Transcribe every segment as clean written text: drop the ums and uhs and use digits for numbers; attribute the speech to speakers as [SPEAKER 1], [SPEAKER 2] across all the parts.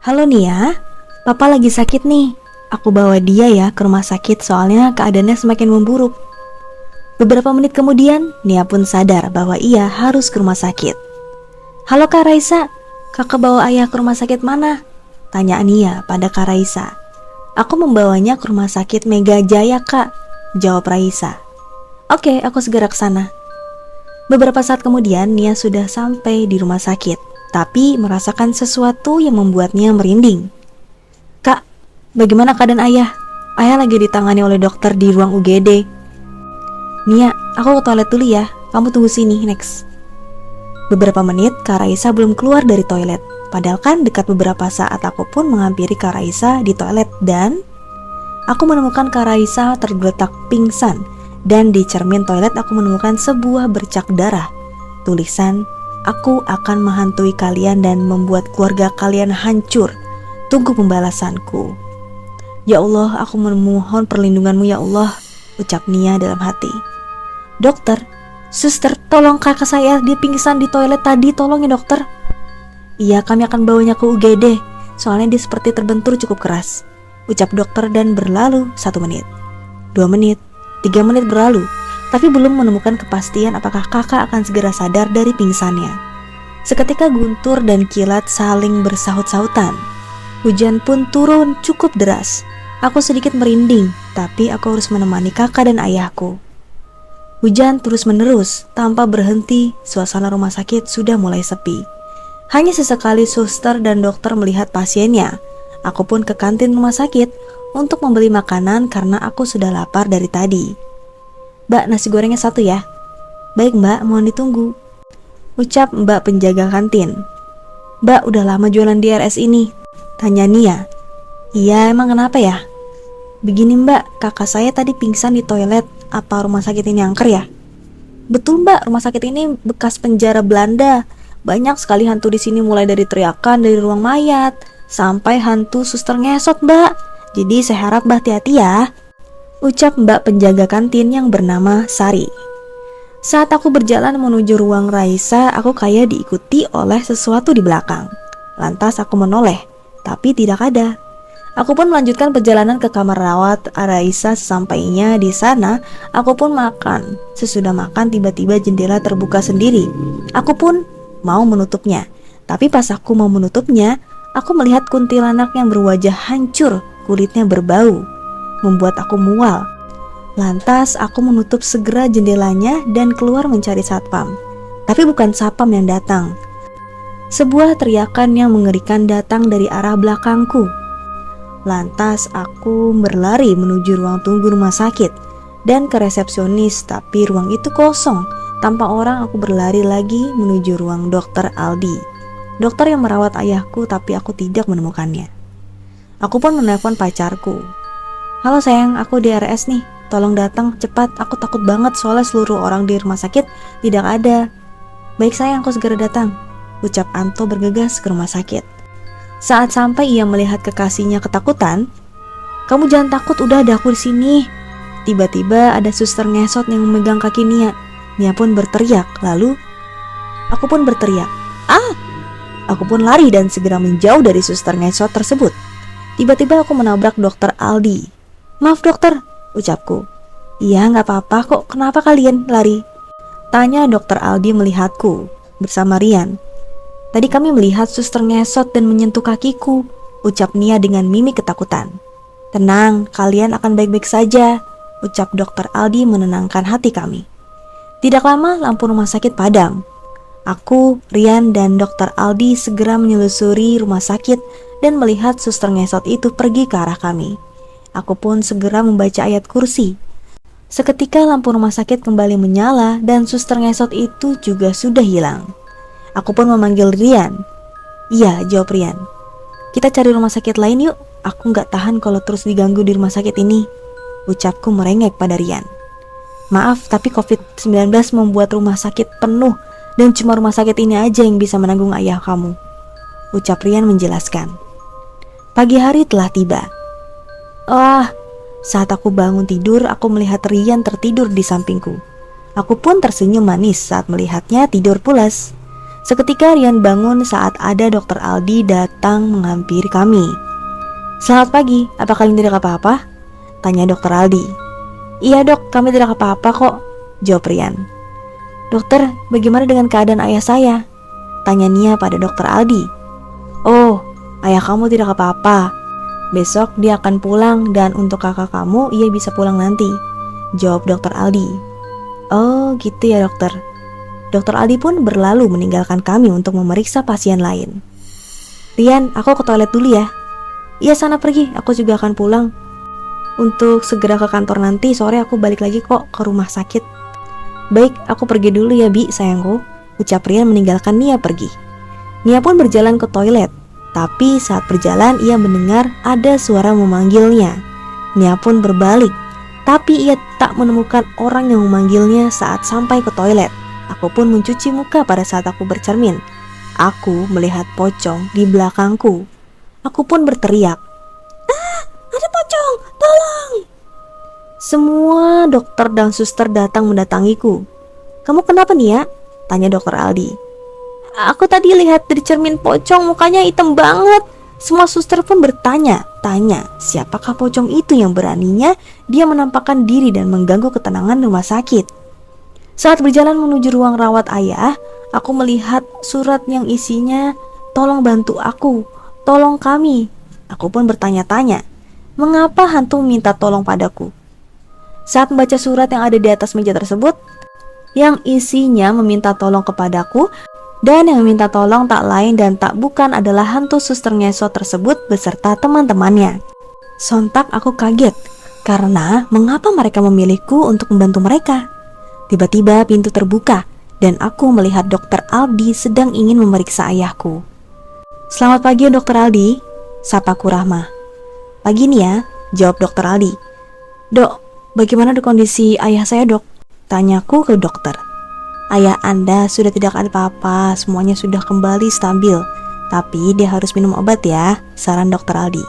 [SPEAKER 1] Halo Nia, Papa lagi sakit nih. Aku bawa dia ya ke rumah sakit soalnya keadaannya semakin memburuk. Beberapa menit kemudian, Nia pun sadar bahwa ia harus ke rumah sakit. Halo Kak Raisa, kakak bawa ayah ke rumah sakit mana? Tanya Nia pada Kak Raisa. Aku membawanya ke rumah sakit Mega Jaya Kak, jawab Raisa. Oke, aku segera ke sana. Beberapa saat kemudian Nia sudah sampai di rumah sakit, tapi merasakan sesuatu yang membuatnya merinding. Kak, bagaimana keadaan ayah? Ayah lagi ditangani oleh dokter di ruang UGD. Nia, aku ke toilet dulu ya, kamu tunggu sini, next. Beberapa menit Kak Raisa belum keluar dari toilet. Padahal kan dekat beberapa saat aku pun menghampiri Kak Raisa di toilet dan aku menemukan Kak Raisa tergeletak pingsan. Dan di cermin toilet aku menemukan sebuah bercak darah. Tulisan, aku akan menghantui kalian dan membuat keluarga kalian hancur. Tunggu pembalasanku. Ya Allah, aku memohon perlindunganmu ya Allah, ucap Nia dalam hati. Dokter, suster, tolong kakak saya, dia pingsan di toilet tadi, tolong ya dokter. Iya, kami akan bawanya ke UGD, soalnya dia seperti terbentur cukup keras, ucap dokter dan berlalu 1 menit, 2 menit, 3 menit berlalu, tapi belum menemukan kepastian apakah kakak akan segera sadar dari pingsannya. Seketika guntur dan kilat saling bersahut-sahutan. Hujan pun turun cukup deras. Aku sedikit merinding, tapi aku harus menemani kakak dan ayahku. Hujan terus-menerus, tanpa berhenti, suasana rumah sakit sudah mulai sepi. Hanya sesekali suster dan dokter melihat pasiennya. Aku pun ke kantin rumah sakit untuk membeli makanan karena aku sudah lapar dari tadi. Mbak, nasi gorengnya 1 ya. Baik mbak, mohon ditunggu, ucap mbak penjaga kantin. Mbak, udah lama jualan di RS ini? Tanya Nia. Iya, emang kenapa ya? Begini mbak, kakak saya tadi pingsan di toilet. Apa rumah sakit ini angker ya? Betul mbak, rumah sakit ini bekas penjara Belanda. Banyak sekali hantu di sini, mulai dari teriakan dari ruang mayat sampai hantu suster ngesot mbak. Jadi saya harap mbak hati-hati ya, ucap mbak penjaga kantin yang bernama Sari. Saat aku berjalan menuju ruang Raisa, aku kayak diikuti oleh sesuatu di belakang. Lantas aku menoleh, tapi tidak ada. Aku pun melanjutkan perjalanan ke kamar rawat Raisa. Sesampainya di sana, aku pun makan. Sesudah makan, tiba-tiba jendela terbuka sendiri. Aku pun mau menutupnya, tapi pas aku mau menutupnya, aku melihat kuntilanak yang berwajah hancur, kulitnya berbau, membuat aku mual. Lantas aku menutup segera jendelanya dan keluar mencari satpam. Tapi bukan satpam yang datang. Sebuah teriakan yang mengerikan datang dari arah belakangku. Lantas aku berlari menuju ruang tunggu rumah sakit dan ke resepsionis, tapi ruang itu kosong. Tanpa orang, aku berlari lagi menuju ruang dokter Aldi, dokter yang merawat ayahku, tapi aku tidak menemukannya. Aku pun menelpon pacarku. Halo sayang, aku di RS nih, tolong datang cepat, aku takut banget soalnya seluruh orang di rumah sakit tidak ada. Baik sayang, aku segera datang, ucap Anto bergegas ke rumah sakit. Saat sampai ia melihat kekasihnya ketakutan. Kamu jangan takut, udah ada aku di sini. Tiba-tiba ada suster ngesot yang memegang kaki Nia. Nia pun berteriak, lalu aku pun berteriak. Ah! Aku pun lari dan segera menjauh dari suster ngesot tersebut. Tiba-tiba aku menabrak dokter Aldi. Maaf dokter, ucapku. Iya, gak apa-apa kok, kenapa kalian lari? Tanya dokter Aldi melihatku bersama Rian. Tadi kami melihat suster ngesot dan menyentuh kakiku, ucap Nia dengan mimik ketakutan. Tenang, kalian akan baik-baik saja, ucap dokter Aldi menenangkan hati kami. Tidak lama lampu rumah sakit padam. Aku, Rian, dan dokter Aldi segera menyelusuri rumah sakit dan melihat suster ngesot itu pergi ke arah kami. Aku pun segera membaca ayat kursi. Seketika lampu rumah sakit kembali menyala dan suster ngesot itu juga sudah hilang. Aku pun memanggil Rian. Iya, jawab Rian. Kita cari rumah sakit lain yuk, aku gak tahan kalau terus diganggu di rumah sakit ini, ucapku merengek pada Rian. Maaf, tapi COVID-19 membuat rumah sakit penuh dan cuma rumah sakit ini aja yang bisa menanggung ayah kamu, ucap Rian menjelaskan. Pagi hari telah tiba. Saat aku bangun tidur, aku melihat Rian tertidur di sampingku. Aku pun tersenyum manis saat melihatnya tidur pulas. Seketika Rian bangun saat ada Dokter Aldi datang menghampiri kami. "Selamat pagi, apa kalian tidak apa-apa?" tanya Dokter Aldi. "Iya dok, kami tidak apa-apa kok," jawab Rian. "Dokter, bagaimana dengan keadaan ayah saya?" tanya Nia pada Dokter Aldi. "Oh, ayah kamu tidak apa-apa. Besok dia akan pulang dan untuk kakak kamu ia bisa pulang nanti," jawab Dokter Aldi. "Oh gitu ya dokter." Dokter Aldi pun berlalu meninggalkan kami untuk memeriksa pasien lain. "Rian, aku ke toilet dulu ya." "Iya sana pergi, aku juga akan pulang. Untuk segera ke kantor nanti sore aku balik lagi kok ke rumah sakit." "Baik, aku pergi dulu ya Bi, sayangku," ucap Rian meninggalkan Nia pergi. Nia pun berjalan ke toilet, tapi saat berjalan ia mendengar ada suara memanggilnya. Nia pun berbalik, tapi ia tak menemukan orang yang memanggilnya saat sampai ke toilet. Aku pun mencuci muka pada saat aku bercermin. Aku melihat pocong di belakangku. Aku pun berteriak, "Ah, ada pocong, tolong!" Semua dokter dan suster datang mendatangiku. "Kamu kenapa Nia?" tanya Dokter Aldi. "Aku tadi lihat dari cermin pocong, mukanya hitam banget." Semua suster pun bertanya-tanya, siapakah pocong itu yang beraninya dia menampakkan diri dan mengganggu ketenangan rumah sakit. Saat berjalan menuju ruang rawat ayah, aku melihat surat yang isinya, "Tolong bantu aku, tolong kami." Aku pun bertanya-tanya, mengapa hantu minta tolong padaku? Saat membaca surat yang ada di atas meja tersebut, yang isinya meminta tolong kepadaku, dan yang meminta tolong tak lain dan tak bukan adalah hantu suster ngesot tersebut beserta teman-temannya. Sontak aku kaget, karena mengapa mereka memilihku untuk membantu mereka? Tiba-tiba pintu terbuka dan aku melihat Dokter Aldi sedang ingin memeriksa ayahku. "Selamat pagi Dokter Aldi," sapaku Rahma. "Pagi nih ya," jawab Dokter Aldi. "Dok, bagaimana kondisi ayah saya dok?" tanyaku ke dokter. "Ayah Anda sudah tidak ada apa-apa, semuanya sudah kembali stabil. Tapi dia harus minum obat ya," saran Dokter Aldi.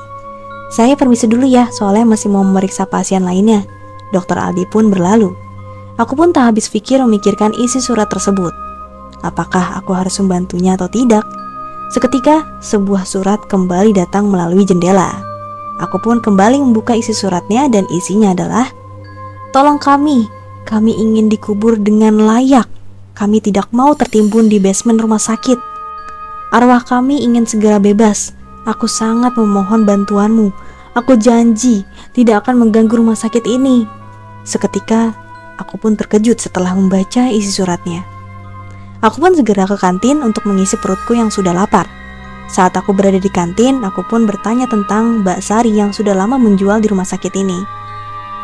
[SPEAKER 1] "Saya permisi dulu ya, soalnya masih mau memeriksa pasien lainnya." Dokter Aldi pun berlalu. Aku pun tak habis pikir memikirkan isi surat tersebut. Apakah aku harus membantunya atau tidak? Seketika, sebuah surat kembali datang melalui jendela. Aku pun kembali membuka isi suratnya dan isinya adalah, "Tolong kami ingin dikubur dengan layak. Kami tidak mau tertimbun di basement rumah sakit. Arwah kami ingin segera bebas. Aku sangat memohon bantuanmu. Aku janji tidak akan mengganggu rumah sakit ini." Seketika, aku pun terkejut setelah membaca isi suratnya. Aku pun segera ke kantin untuk mengisi perutku yang sudah lapar. Saat aku berada di kantin, aku pun bertanya tentang Mbak Sari yang sudah lama menjual di rumah sakit ini.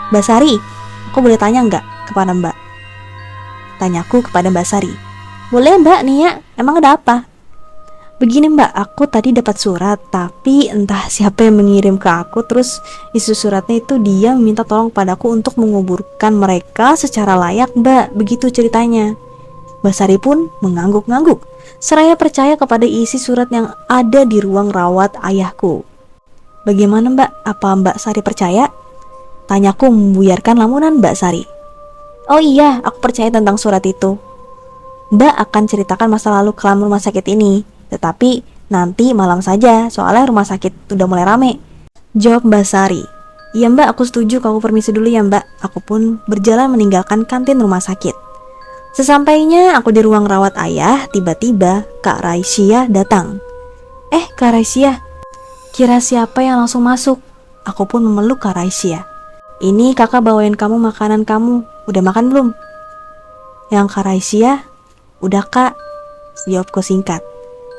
[SPEAKER 1] "Mbak Sari, aku boleh tanya nggak kepada Mbak?" tanyaku kepada Mbak Sari. "Boleh Mbak Nia, emang ada apa?" "Begini Mbak, aku tadi dapat surat, tapi entah siapa yang mengirim ke aku. Terus isi suratnya itu dia meminta tolong padaku untuk menguburkan mereka secara layak Mbak." Begitu ceritanya. Mbak Sari pun mengangguk-ngangguk, seraya percaya kepada isi surat yang ada di ruang rawat ayahku. "Bagaimana Mbak, apa Mbak Sari percaya?" tanyaku membuyarkan lamunan Mbak Sari. "Oh iya, aku percaya tentang surat itu. Mbak akan ceritakan masa lalu kelam rumah sakit ini, tetapi nanti malam saja, soalnya rumah sakit udah mulai rame," jawab Mbak Sari. "Iya Mbak, aku setuju, aku permisi dulu ya Mbak." Aku pun berjalan meninggalkan kantin rumah sakit. Sesampainya aku di ruang rawat ayah, tiba-tiba Kak Raisya datang. Kak Raisya, kira siapa yang langsung masuk?" Aku pun memeluk Kak Raisya. "Ini kakak bawain kamu makanan kamu, udah makan belum?" Yang Kak Raisya, "Udah Kak," jawabku singkat.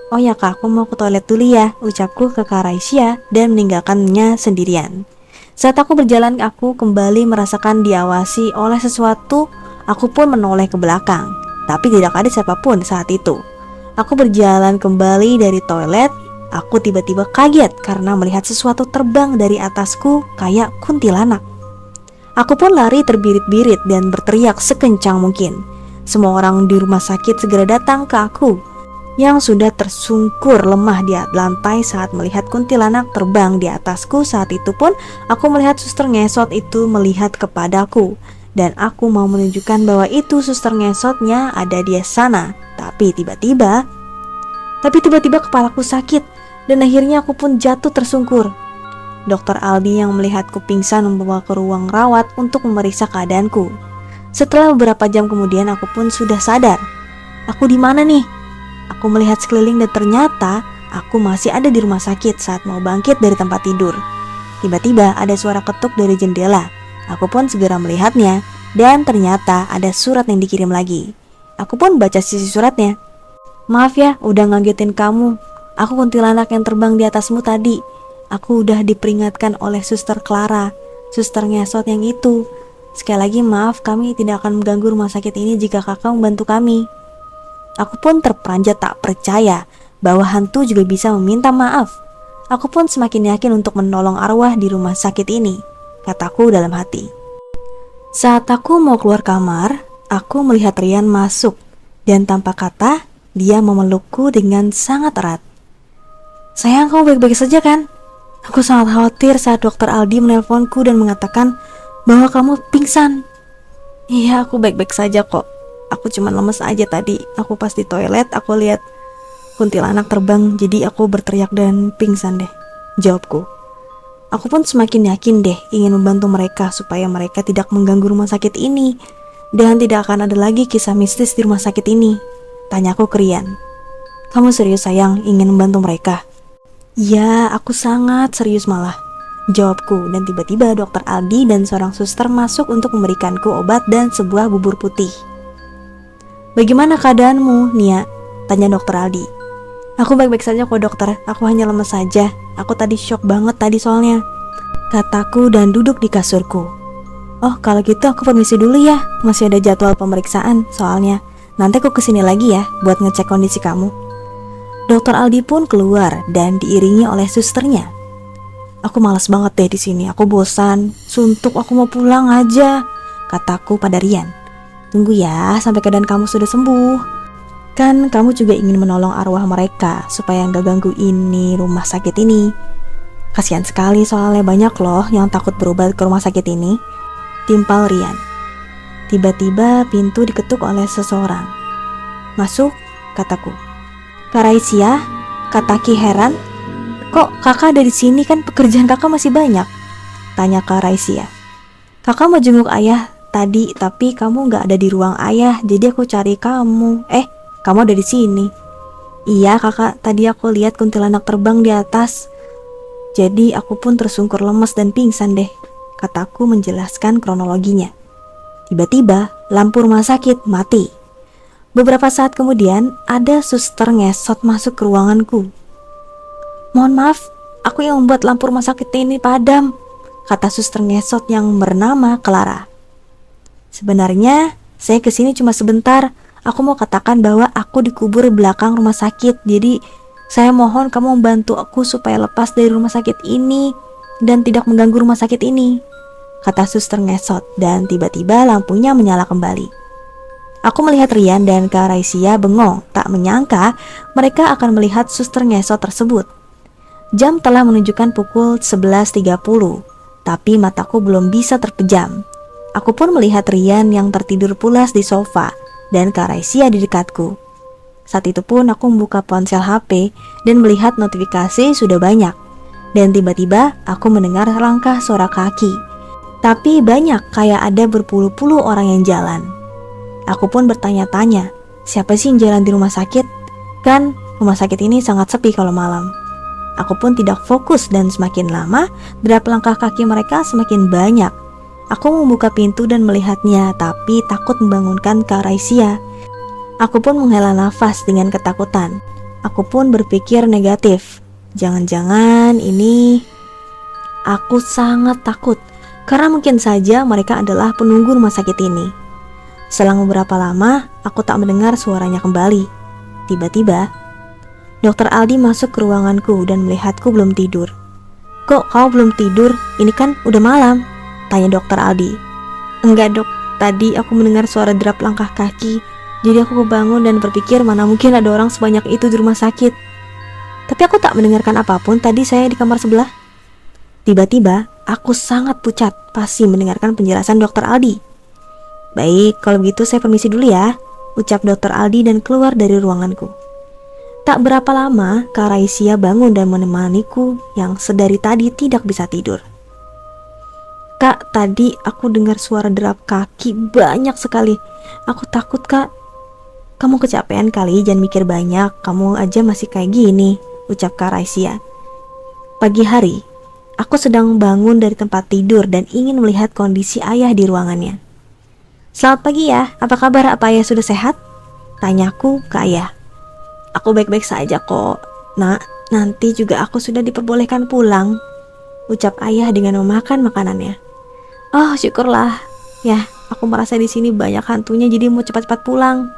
[SPEAKER 1] "Oh ya Kak, aku mau ke toilet dulu ya," ucapku ke Kak Raisya dan meninggalkannya sendirian. Saat aku berjalan, aku kembali merasakan diawasi oleh sesuatu. Aku pun menoleh ke belakang, tapi tidak ada siapapun saat itu. Aku berjalan kembali dari toilet. Aku tiba-tiba kaget karena melihat sesuatu terbang dari atasku kayak kuntilanak. Aku pun lari terbirit-birit dan berteriak sekencang mungkin. Semua orang di rumah sakit segera datang ke aku yang sudah tersungkur lemah di lantai saat melihat kuntilanak terbang di atasku. Saat itu pun aku melihat suster ngesot itu melihat kepadaku, dan aku mau menunjukkan bahwa itu suster ngesotnya ada di sana. Tapi tiba-tiba Tapi tiba-tiba kepalaku sakit dan akhirnya aku pun jatuh tersungkur. Dokter Aldi yang melihatku pingsan membawa ke ruang rawat untuk memeriksa keadaanku. Setelah beberapa jam kemudian aku pun sudah sadar. Aku di mana nih? Aku melihat sekeliling dan ternyata aku masih ada di rumah sakit saat mau bangkit dari tempat tidur. Tiba-tiba ada suara ketuk dari jendela. Aku pun segera melihatnya dan ternyata ada surat yang dikirim lagi. Aku pun baca sisi suratnya. Maaf ya udah ngagetin kamu. Aku kuntilanak yang terbang di atasmu tadi. Aku udah diperingatkan oleh Suster Clara, suster ngesot yang itu. Sekali lagi maaf, kami tidak akan mengganggu rumah sakit ini jika kakak membantu kami. Aku pun terperanjat tak percaya bahwa hantu juga bisa meminta maaf. Aku pun semakin yakin untuk menolong arwah di rumah sakit ini, kataku dalam hati. Saat aku mau keluar kamar, aku melihat Rian masuk dan tanpa kata dia memelukku dengan sangat erat. Sayang, kamu baik-baik saja kan? Aku sangat khawatir saat dokter Aldi menelponku dan mengatakan bahwa kamu pingsan. Iya, aku baik-baik saja kok. Aku cuma lemes aja tadi. Aku pas di toilet, aku lihat kuntilanak terbang, jadi aku berteriak dan pingsan deh, jawabku. Aku pun semakin yakin deh ingin membantu mereka supaya mereka tidak mengganggu rumah sakit ini dan tidak akan ada lagi kisah mistis di rumah sakit ini. Tanyaku ke Rian. Kamu serius sayang ingin membantu mereka? Ya, aku sangat serius malah, jawabku, dan tiba-tiba dokter Aldi dan seorang suster masuk untuk memberikanku obat dan sebuah bubur putih. Bagaimana keadaanmu, Nia? Tanya dokter Aldi. Aku baik-baik saja kok dokter, aku hanya lemes saja. Aku tadi shock banget tadi soalnya, kataku dan duduk di kasurku. Oh kalau gitu aku permisi dulu ya, masih ada jadwal pemeriksaan soalnya. Nanti aku kesini lagi ya buat ngecek kondisi kamu. Dokter Aldi pun keluar dan diiringi oleh susternya. Aku malas banget deh di sini. Aku bosan, suntuk, aku mau pulang aja, kataku pada Rian. Tunggu ya sampai keadaan kamu sudah sembuh. Kan kamu juga ingin menolong arwah mereka supaya nggak ganggu ini rumah sakit ini. Kasihan sekali soalnya banyak loh yang takut berobat ke rumah sakit ini, timpal Rian. Tiba-tiba pintu diketuk oleh seseorang. Masuk, kataku. Kak Raisya, kata Ki heran. Kok kakak ada di sini, kan pekerjaan kakak masih banyak? Tanya Kak Raisya. Kakak mau jenguk ayah tadi, tapi kamu gak ada di ruang ayah, jadi aku cari kamu. Kamu ada di sini. Iya kakak, tadi aku lihat kuntilanak terbang di atas. Jadi aku pun tersungkur lemes dan pingsan deh, kataku menjelaskan kronologinya. Tiba-tiba lampu rumah sakit mati. Beberapa saat kemudian ada suster ngesot masuk ke ruanganku. Mohon maaf, aku yang membuat lampu rumah sakit ini padam, kata suster ngesot yang bernama Clara. Sebenarnya saya kesini cuma sebentar. Aku mau katakan bahwa aku dikubur di belakang rumah sakit. Jadi saya mohon kamu membantu aku supaya lepas dari rumah sakit ini dan tidak mengganggu rumah sakit ini, kata suster ngesot. Dan tiba-tiba lampunya menyala kembali. Aku melihat Rian dan Kak Raisya bengong, tak menyangka mereka akan melihat suster ngesot tersebut. Jam telah menunjukkan pukul 11.30, tapi mataku belum bisa terpejam. Aku pun melihat Rian yang tertidur pulas di sofa dan Kak Raisya di dekatku. Saat itu pun aku membuka ponsel HP dan melihat notifikasi sudah banyak. Dan tiba-tiba aku mendengar langkah suara kaki. Tapi banyak, kayak ada berpuluh-puluh orang yang jalan. Aku pun bertanya-tanya, siapa sih yang jalan di rumah sakit? Kan rumah sakit ini sangat sepi kalau malam. Aku pun tidak fokus dan semakin lama derap langkah kaki mereka semakin banyak. Aku membuka pintu dan melihatnya, tapi takut membangunkan Kak Raisya. Aku pun menghela nafas dengan ketakutan. Aku pun berpikir negatif. Jangan-jangan ini... Aku sangat takut karena mungkin saja mereka adalah penunggu rumah sakit ini. Selang beberapa lama, aku tak mendengar suaranya kembali. Tiba-tiba, dokter Aldi masuk ke ruanganku dan melihatku belum tidur. Kok kau belum tidur? Ini kan udah malam, tanya dokter Aldi. Enggak dok, tadi aku mendengar suara derap langkah kaki. Jadi aku kebangun dan berpikir mana mungkin ada orang sebanyak itu di rumah sakit. Tapi aku tak mendengarkan apapun, tadi saya di kamar sebelah. Tiba-tiba, aku sangat pucat pasti mendengarkan penjelasan dokter Aldi. Baik, kalau begitu saya permisi dulu ya, ucap dokter Aldi dan keluar dari ruanganku. Tak berapa lama, Kak Raisya bangun dan menemaniku yang sedari tadi tidak bisa tidur. Kak, tadi aku dengar suara derap kaki banyak sekali. Aku takut, Kak. Kamu kecapean kali, jangan mikir banyak. Kamu aja masih kayak gini, ucap Kak Raisya. Pagi hari, aku sedang bangun dari tempat tidur dan ingin melihat kondisi ayah di ruangannya. Selamat pagi ya, apa kabar? Apa ayah sudah sehat? Tanyaku ke ayah. Aku baik-baik saja kok, nak. Nanti juga aku sudah diperbolehkan pulang, ucap ayah dengan memakan makanannya. Oh, syukurlah. Ya, aku merasa di sini banyak hantunya jadi mau cepat-cepat pulang.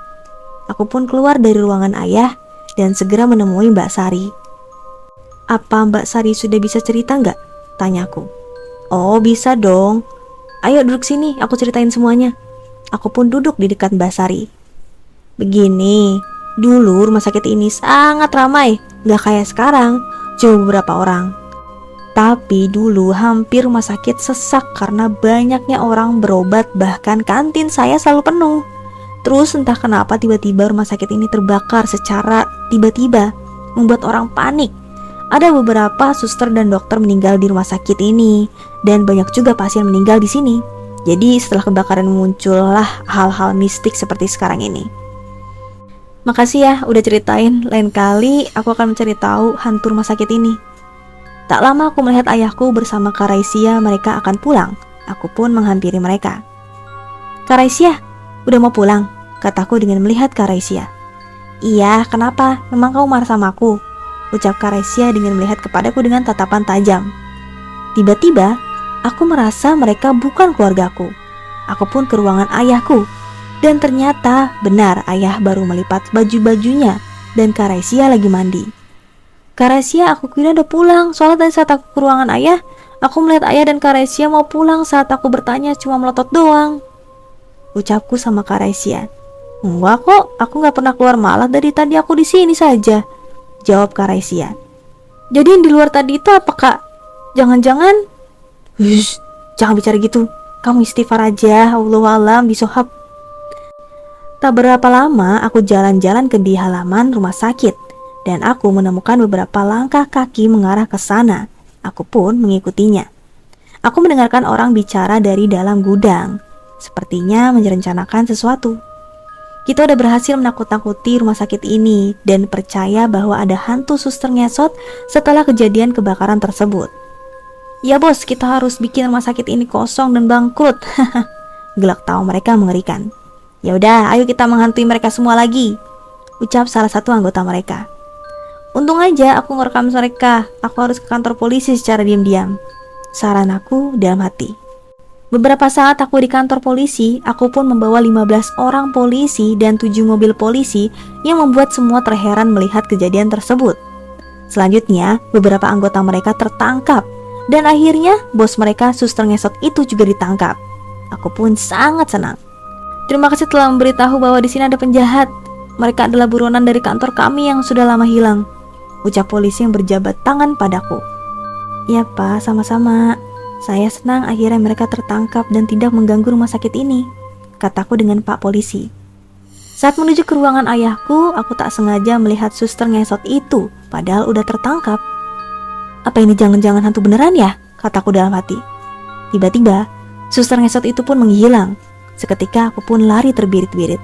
[SPEAKER 1] Aku pun keluar dari ruangan ayah dan segera menemui Mbak Sari. Apa Mbak Sari sudah bisa cerita nggak? Tanyaku. Oh, bisa dong. Ayo duduk sini, aku ceritain semuanya. Aku pun duduk di dekat Mbak Sari. Begini, dulu rumah sakit ini sangat ramai, nggak kayak sekarang, cuma beberapa orang. Tapi dulu hampir rumah sakit sesak karena banyaknya orang berobat, bahkan kantin saya selalu penuh. Terus entah kenapa tiba-tiba rumah sakit ini terbakar secara tiba-tiba, membuat orang panik. Ada beberapa suster dan dokter meninggal di rumah sakit ini, dan banyak juga pasien meninggal di sini. Jadi setelah kebakaran muncullah hal-hal mistik seperti sekarang ini. Makasih ya udah ceritain, lain kali aku akan mencari tahu hantu rumah sakit ini. Tak lama aku melihat ayahku bersama Kak Raisya, mereka akan pulang. Aku pun menghampiri mereka. Kak Raisya, udah mau pulang? Kataku dengan melihat Kak Raisya. Iya, kenapa? Memang kamu marah sama aku? Ucap Kak Raisya dengan melihat kepadaku dengan tatapan tajam. Tiba-tiba, aku merasa mereka bukan keluargaku. Aku pun ke ruangan ayahku. Dan ternyata benar ayah baru melipat baju-bajunya dan Kak Raisya lagi mandi. Kak Raisya, aku kira udah pulang. Soalnya tadi saat aku ke ruangan ayah, aku melihat ayah dan Kak Raisya mau pulang. Saat aku bertanya cuma melotot doang, ucapku sama Kak Raisya. Enggak kok, aku gak pernah keluar, malah dari tadi aku di sini saja, jawab Kak Raisya. Jadi yang di luar tadi itu apa, Kak? Jangan-jangan? Hush, jangan bicara gitu. Kamu istighfar aja, Allahualam bishawab. Tak berapa lama aku jalan-jalan ke di halaman rumah sakit dan aku menemukan beberapa langkah kaki mengarah ke sana. Aku pun mengikutinya. Aku mendengarkan orang bicara dari dalam gudang. Sepertinya merencanakan sesuatu. Kita udah berhasil menakut-nakuti rumah sakit ini dan percaya bahwa ada hantu suster ngesot setelah kejadian kebakaran tersebut. Ya bos, kita harus bikin rumah sakit ini kosong dan bangkrut. Gelak tawa mereka mengerikan. Ya udah, ayo kita menghantui mereka semua lagi, ucap salah satu anggota mereka. Untung aja aku ngerekam mereka. Aku harus ke kantor polisi secara diam-diam, saran aku dalam hati. Beberapa saat aku di kantor polisi, aku pun membawa 15 orang polisi dan 7 mobil polisi yang membuat semua terheran melihat kejadian tersebut. Selanjutnya, beberapa anggota mereka tertangkap dan akhirnya bos mereka, suster ngesot itu juga ditangkap. Aku pun sangat senang. Terima kasih telah memberitahu bahwa di sini ada penjahat. Mereka adalah buronan dari kantor kami yang sudah lama hilang, ucap polisi yang berjabat tangan padaku. Ya Pak, sama-sama. Saya senang akhirnya mereka tertangkap dan tidak mengganggu rumah sakit ini, kataku dengan Pak Polisi. Saat menuju ke ruangan ayahku, aku tak sengaja melihat suster ngesot itu, padahal udah tertangkap. Apa ini jangan-jangan hantu beneran ya? Kataku dalam hati. Tiba-tiba, suster ngesot itu pun menghilang. Seketika aku pun lari terbirit-birit.